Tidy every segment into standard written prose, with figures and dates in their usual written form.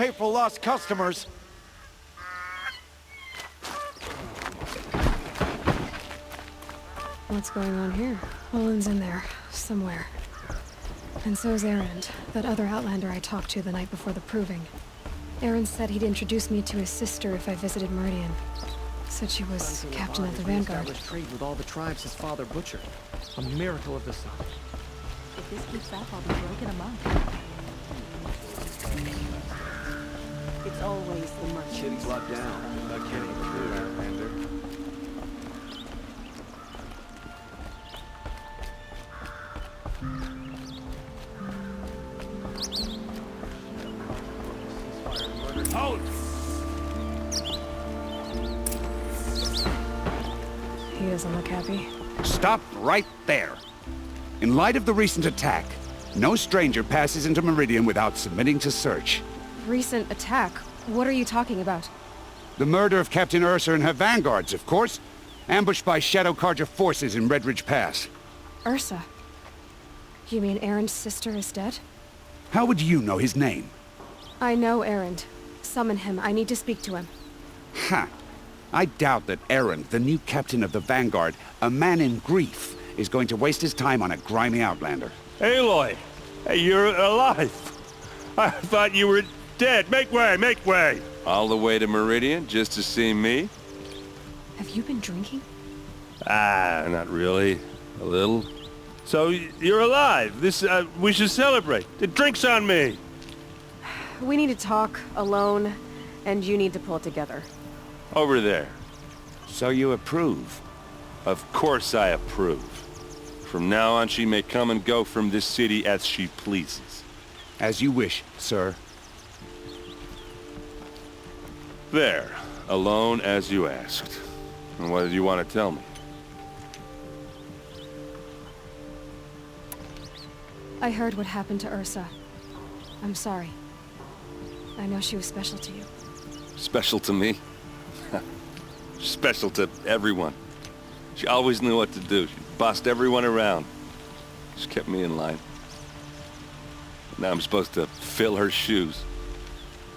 pay for lost customers. What's going on here? Olin's in there, somewhere. And so's Erend, that other Outlander I talked to the night before the proving. Erend said he'd introduce me to his sister if I visited Meridian. Said she was captain of the Vanguard. Trade with all the tribes his father butchered. A miracle of the sun. If this keeps up, I'll be broken among. It's always the merchants. City's locked down. Not kidding. Outlander. Hold! He doesn't look happy. Stop right there. In light of the recent attack, no stranger passes into Meridian without submitting to search. Recent attack? What are you talking about? The murder of Captain Ursa and her vanguards, of course. Ambushed by Shadow Carja forces in Redridge Pass. Ursa? You mean Erend's sister is dead? How would you know his name? I know Erend. Summon him. I need to speak to him. Ha! I doubt that Erend, the new captain of the Vanguard, a man in grief, is going to waste his time on a grimy outlander. Aloy! Hey, you're alive! I thought you were dead. Make way, make way! All the way to Meridian just to see me? Have you been drinking? Ah, not really. A little. So, you're alive. We should celebrate. The drink's on me! We need to talk, alone, and you need to pull it together. Over there. So you approve? Of course I approve. From now on, she may come and go from this city as she pleases. As you wish, sir. There. Alone as you asked. And what did you want to tell me? I heard what happened to Ursa. I'm sorry. I know she was special to you. Special to me? Special to everyone. She always knew what to do. She bossed everyone around. She kept me in line. Now I'm supposed to fill her shoes.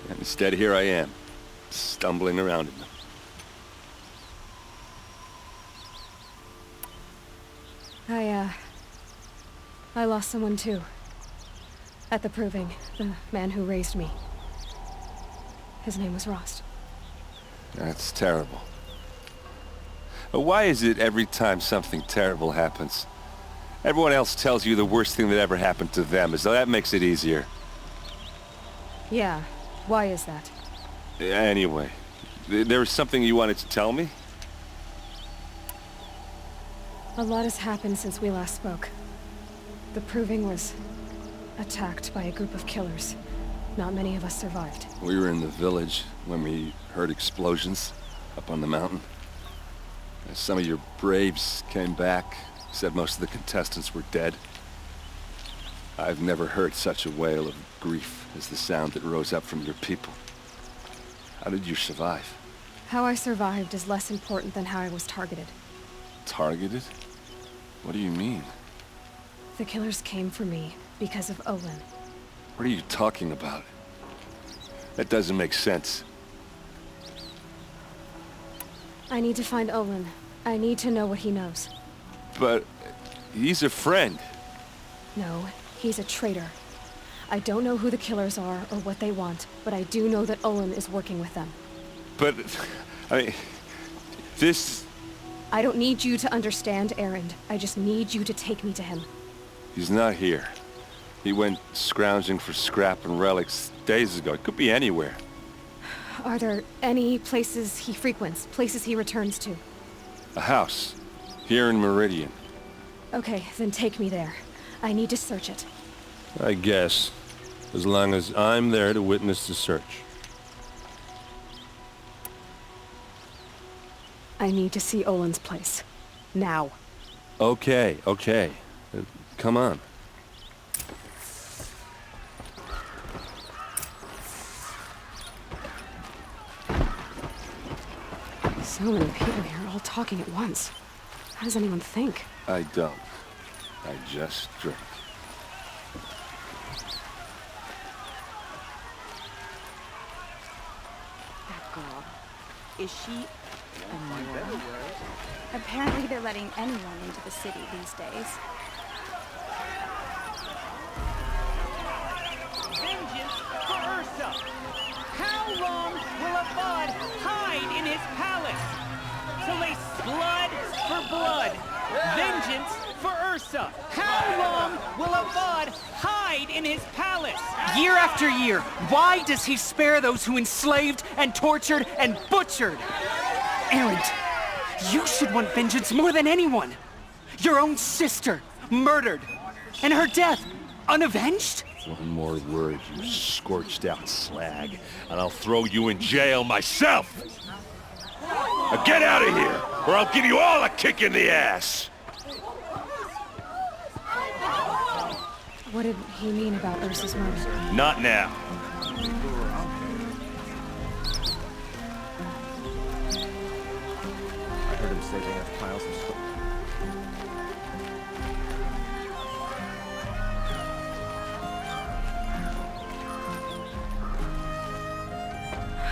And instead, here I am, stumbling around in them. I lost someone too. At the Proving, the man who raised me. His name was Rost. That's terrible. But why is it every time something terrible happens, everyone else tells you the worst thing that ever happened to them, as though that makes it easier? Yeah, why is that? Anyway, there was something you wanted to tell me? A lot has happened since we last spoke. The Proving was attacked by a group of killers. Not many of us survived. We were in the village when we heard explosions up on the mountain. Some of your braves came back, said most of the contestants were dead. I've never heard such a wail of grief as the sound that rose up from your people. How did you survive? How I survived is less important than how I was targeted. Targeted? What do you mean? The killers came for me because of Olin. What are you talking about? That doesn't make sense. I need to find Olin. I need to know what he knows. But he's a friend. No, he's a traitor. I don't know who the killers are or what they want, but I do know that Olin is working with them. But, I mean, this... I don't need you to understand, Erend. I just need you to take me to him. He's not here. He went scrounging for scrap and relics days ago. It could be anywhere. Are there any places he frequents, places he returns to? A house. Here in Meridian. Okay, then take me there. I need to search it. I guess. As long as I'm there to witness the search. I need to see Olin's place. Now. Okay. Come on. So many people here, all talking at once. How does anyone think? I don't. I just drink. girl. Is she a moron? Apparently they're letting anyone into the city these days. Vengeance for Ursa! How long will a bud hide in his palace? Till they blood for blood. Vengeance for Ursa! How long will a bud hide in his palace? Year after year, why does he spare those who enslaved and tortured and butchered? Erend, you should want vengeance more than anyone. Your own sister, murdered, and her death, unavenged? One more word, you scorched out slag, and I'll throw you in jail myself! Now get out of here, or I'll give you all a kick in the ass! What did he mean about Ursa's murder? Not now. I heard him say they have piles of stuff.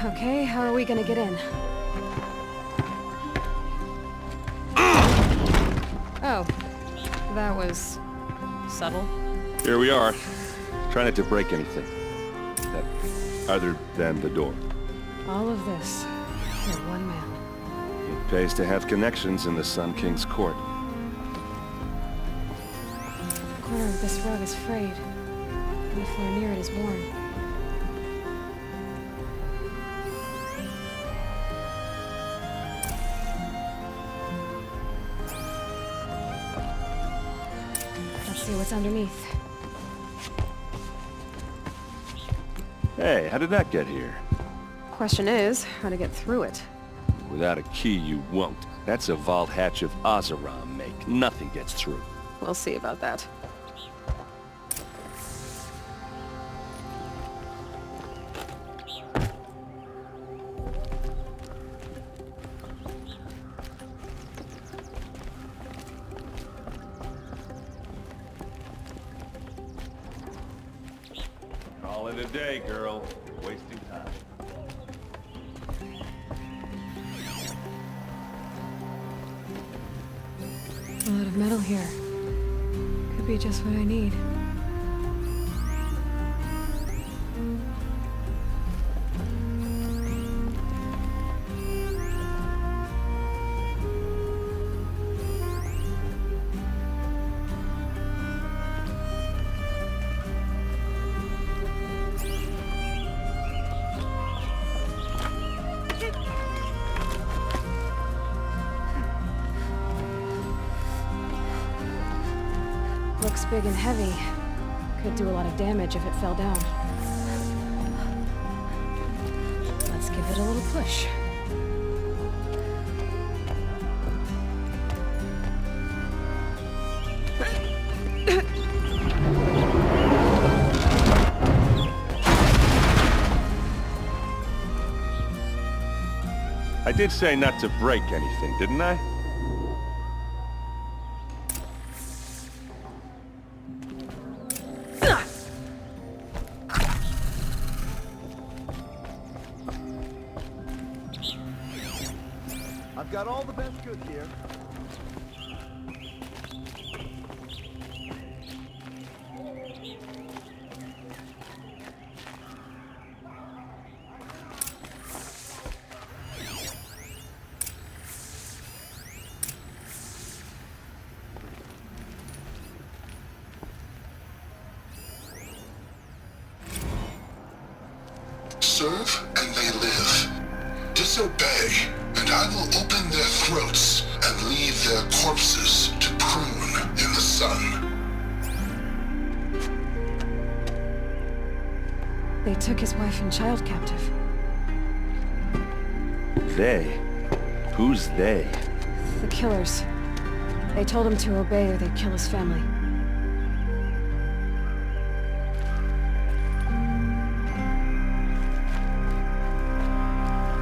Okay, how are we gonna get in? Oh, that was subtle. Here we are. Try not to break anything. Other than the door. All of this for one man. It pays to have connections in the Sun King's court. The corner of this rug is frayed, and the floor near it is worn. Let's see what's underneath. Hey, how did that get here? Question is, how to get through it. Without a key, you won't. That's a vault hatch of Oseram make. Nothing gets through. We'll see about that. Call it a day, girl. Wasting time. A lot of metal here. Could be just what I need. Looks big and heavy. Could do a lot of damage if it fell down. Let's give it a little push. I did say not to break anything, didn't I? I've got all the best goods here. Serve and they live. Disobey, and I will open their throats and leave their corpses to prune in the sun. They took his wife and child captive. They? Who's they? The killers. They told him to obey or they'd kill his family.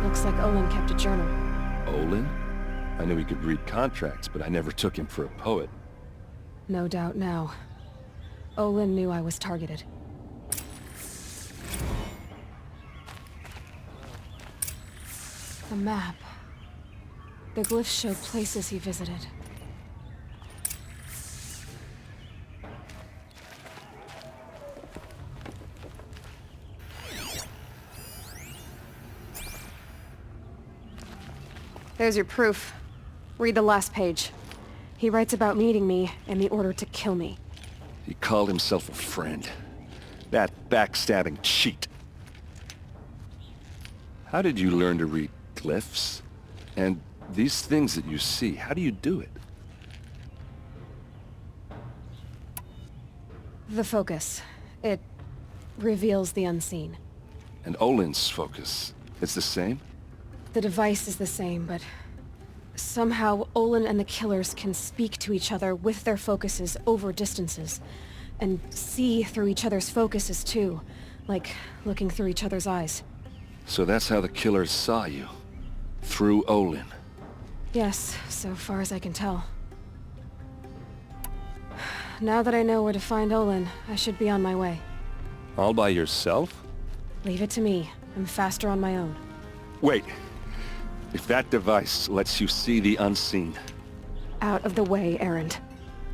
Looks like Olin kept a journal. Olin? I knew he could read contracts, but I never took him for a poet. No doubt now. Olin knew I was targeted. The map. The glyphs show places he visited. There's your proof. Read the last page. He writes about meeting me and the order to kill me. He called himself a friend. That backstabbing cheat. How did you learn to read glyphs? And these things that you see, how do you do it? The focus. It reveals the unseen. And Olin's focus, it's the same? The device is the same, but somehow Olin and the killers can speak to each other with their focuses over distances, and see through each other's focuses too, like looking through each other's eyes. So that's how the killers saw you? Through Olin? Yes, so far as I can tell. Now that I know where to find Olin, I should be on my way. All by yourself? Leave it to me. I'm faster on my own. Wait. If that device lets you see the unseen... Out of the way, Erend.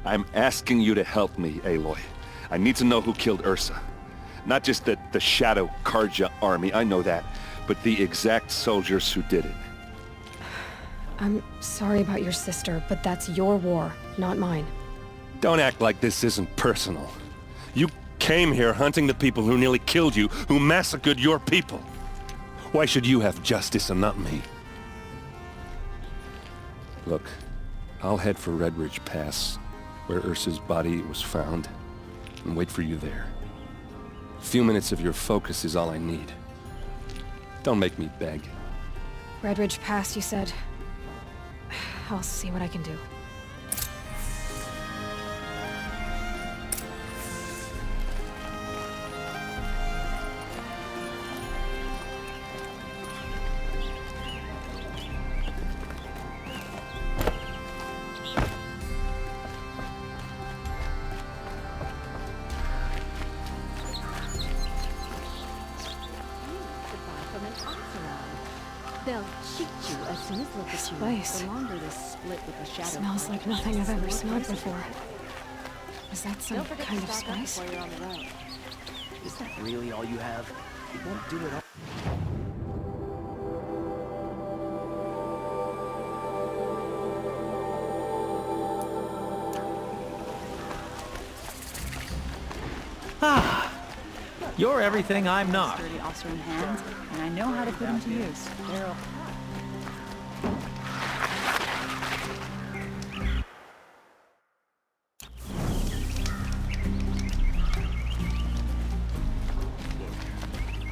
I'm asking you to help me, Aloy. I need to know who killed Ursa. Not just the Shadow Karja army, I know that, but the exact soldiers who did it. I'm sorry about your sister, but that's your war, not mine. Don't act like this isn't personal. You came here hunting the people who nearly killed you, who massacred your people. Why should you have justice and not me? Look, I'll head for Redridge Pass, where Ursa's body was found, and wait for you there. A few minutes of your focus is all I need. Don't make me beg. Redridge Pass, you said? I'll see what I can do. They'll cheat you as soon as look at you. Spice. The longer this split with the shadow. Smells like nothing I've ever smelled before. Is that some Don't forget kind to of stock up spice? while you're on the road. Is that really all you have? It won't do it all. Ah! You're everything I'm not. Sturdy Oseram hands, and I know how to put them to use. Daryl.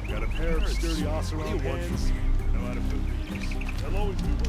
Got a pair of sturdy Oseram hands. Know how to put these. They'll always be